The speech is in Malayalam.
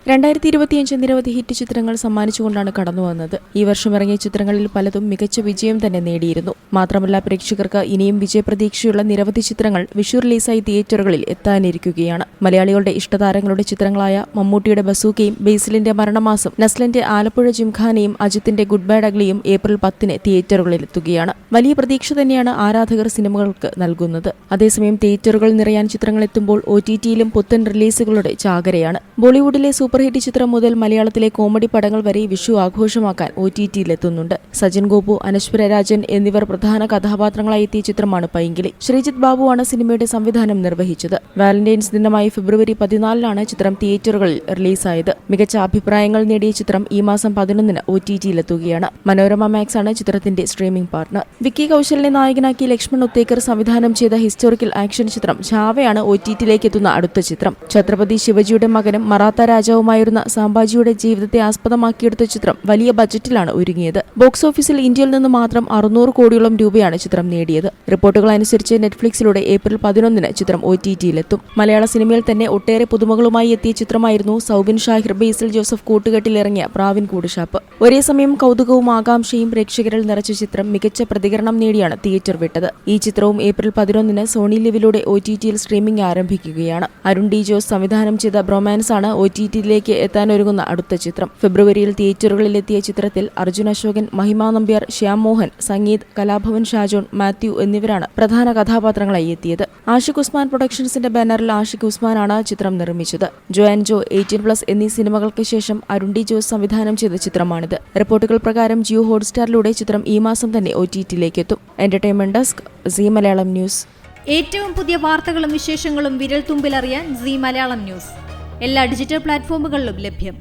2025 നിരവധി ഹിറ്റ് ചിത്രങ്ങൾ സമ്മാനിച്ചുകൊണ്ടാണ് കടന്നുവന്നത്. ഈ വർഷം ഇറങ്ങിയ ചിത്രങ്ങളിൽ പലതും മികച്ച വിജയം തന്നെ നേടിയിരുന്നു. മാത്രമല്ല, പ്രേക്ഷകർക്ക് ഇനിയും വിജയപ്രതീക്ഷയുള്ള നിരവധി ചിത്രങ്ങൾ വിഷു റിലീസായി തിയേറ്ററുകളിൽ എത്താനിരിക്കുകയാണ്. മലയാളികളുടെ ഇഷ്ടതാരങ്ങളുടെ ചിത്രങ്ങളായ മമ്മൂട്ടിയുടെ ബസൂക്കയും, ബേസിലിന്റെ മരണമാസം, നസ്ലിന്റെ ആലപ്പുഴ ജിംഖാനയും, അജിത്തിന്റെ ഗുഡ് ബൈ അഗ്ലിയും ഏപ്രിൽ 10 തിയേറ്ററുകളിൽ എത്തുകയാണ്. വലിയ പ്രതീക്ഷ തന്നെയാണ് ആരാധകർ സിനിമകൾക്ക് നൽകുന്നത്. അതേസമയം തിയേറ്ററുകൾ നിറയാൻ ചിത്രങ്ങൾ എത്തുമ്പോൾ OTTയിലും പുത്തൻ റിലീസുകളുടെ ചാകരയാണ്. ബോളിവുഡിലെ സൂപ്പർ ഹിറ്റ് ചിത്രം മുതൽ മലയാളത്തിലെ കോമഡി പടങ്ങൾ വരെ വിഷു ആഘോഷമാക്കാൻ OTTയിലെത്തുന്നുണ്ട്. സജിൻ ഗോപു, അനശ്വര രാജൻ എന്നിവർ പ്രധാന കഥാപാത്രങ്ങളായി എത്തിയ ചിത്രമാണ് പൈങ്കിളി. ശ്രീജിത്ത് ബാബുവാണ് സിനിമയുടെ സംവിധാനം നിർവഹിച്ചത്. വാലന്റൈൻസ് ദിനമായി ഫെബ്രുവരി 14 ചിത്രം തിയേറ്ററുകളിൽ റിലീസായത്. മികച്ച അഭിപ്രായങ്ങൾ നേടിയ ചിത്രം ഈ മാസം 11 OTTയിലെത്തുകയാണ്. മനോരമ മാക്സ് ആണ് ചിത്രത്തിന്റെ സ്ട്രീമിംഗ് പാർട്ണർ. വിക്കി കൌശലിനെ നായകനാക്കി ലക്ഷ്മൺ ഉത്തേക്കർ സംവിധാനം ചെയ്ത ഹിസ്റ്റോറിക്കൽ ആക്ഷൻ ചിത്രം ഛാവയാണ് OTTയിലേക്ക് എത്തുന്ന അടുത്ത ചിത്രം. ഛത്രപതി ശിവജിയുടെ മകനും മറാത്ത രാജാവുമായിരുന്ന സാംബാജിയുടെ ജീവിതത്തെ ആസ്പദമാക്കിയെടുത്ത ചിത്രം വലിയ ബജറ്റിലാണ് ഒരുങ്ങിയത്. ബോക്സ് ഓഫീസിൽ ഇന്ത്യയിൽ നിന്ന് മാത്രം 600 കോടിയോളം രൂപയാണ് ചിത്രം നേടിയത്. റിപ്പോർട്ടുകൾ അനുസരിച്ച് നെറ്റ്ഫ്ലിക്സിലൂടെ ഏപ്രിൽ 11 ചിത്രം OTTയിലെത്തും. മലയാള സിനിമയിൽ തന്നെ ഒട്ടേറെ പുതുമകളുമായി എത്തിയ ചിത്രമായിരുന്നു സൗബിൻ ഷാഹിർ, ബേസിൽ ജോസഫ് കൂട്ടുകെട്ടിലിറങ്ങിയ പ്രാവിൻ കൂടുഷാപ്പ്. ഒരേ സമയം കൗതുകവും ആകാംക്ഷയും പ്രേക്ഷകരിൽ നിറച്ച ചിത്രം മികച്ച പ്രതികരണം നേടിയാണ് തിയേറ്റർ വിട്ടത്. ഈ ചിത്രവും ഏപ്രിൽ 11 സോണി ലിവിലൂടെ OTTയിൽ സ്ട്രീമിംഗ് ആരംഭിക്കുകയാണ്. അരുൺ ഡി ജോസ് സംവിധാനം ചെയ്ത ബ്രൊമാൻസ് ആണ് OTTയിലേക്ക് എത്താനൊരുങ്ങുന്ന അടുത്ത ചിത്രം. ഫെബ്രുവരിയിൽ തിയേറ്ററുകളിലെത്തിയ ചിത്രത്തിൽ അർജുൻ അശോകൻ, മഹിമ നമ്പ്യാർ, ശ്യാം മോഹൻ, സംഗീത്, കലാഭവൻ ഷാജോൺ, മാത്യു എന്നിവരാണ് പ്രധാന കഥാപാത്രങ്ങളായി എത്തിയത്. ആഷിഖ് ഉസ്മാൻ പ്രൊഡക്ഷൻസിന്റെ ബാനറിൽ ആഷിഖ് ഉസ്മാനാണ് ചിത്രം നിർമ്മിച്ചത്. ജോ ആൻഡ് ജോ, 18+ എന്നീ സിനിമകൾക്ക് ശേഷം അരുൺ ഡി ജോസ് സംവിധാനം ചെയ്ത ചിത്രമാണിത്. റിപ്പോർട്ടുകൾ പ്രകാരം ജിയോ ഹോട്ട്സ്റ്റാറിലൂടെ ചിത്രം ഈ മാസം തന്നെ OTTയിലേക്ക് എത്തും. Entertainment desk, Zee Malayalam news. ഏറ്റവും പുതിയ വാർത്തകളും വിശേഷങ്ങളും വിരൽ തുമ്പിലറിയാൻ സീ മലയാളം ന്യൂസ് എല്ലാ ഡിജിറ്റൽ പ്ലാറ്റ്ഫോമുകളിലും ലഭ്യം.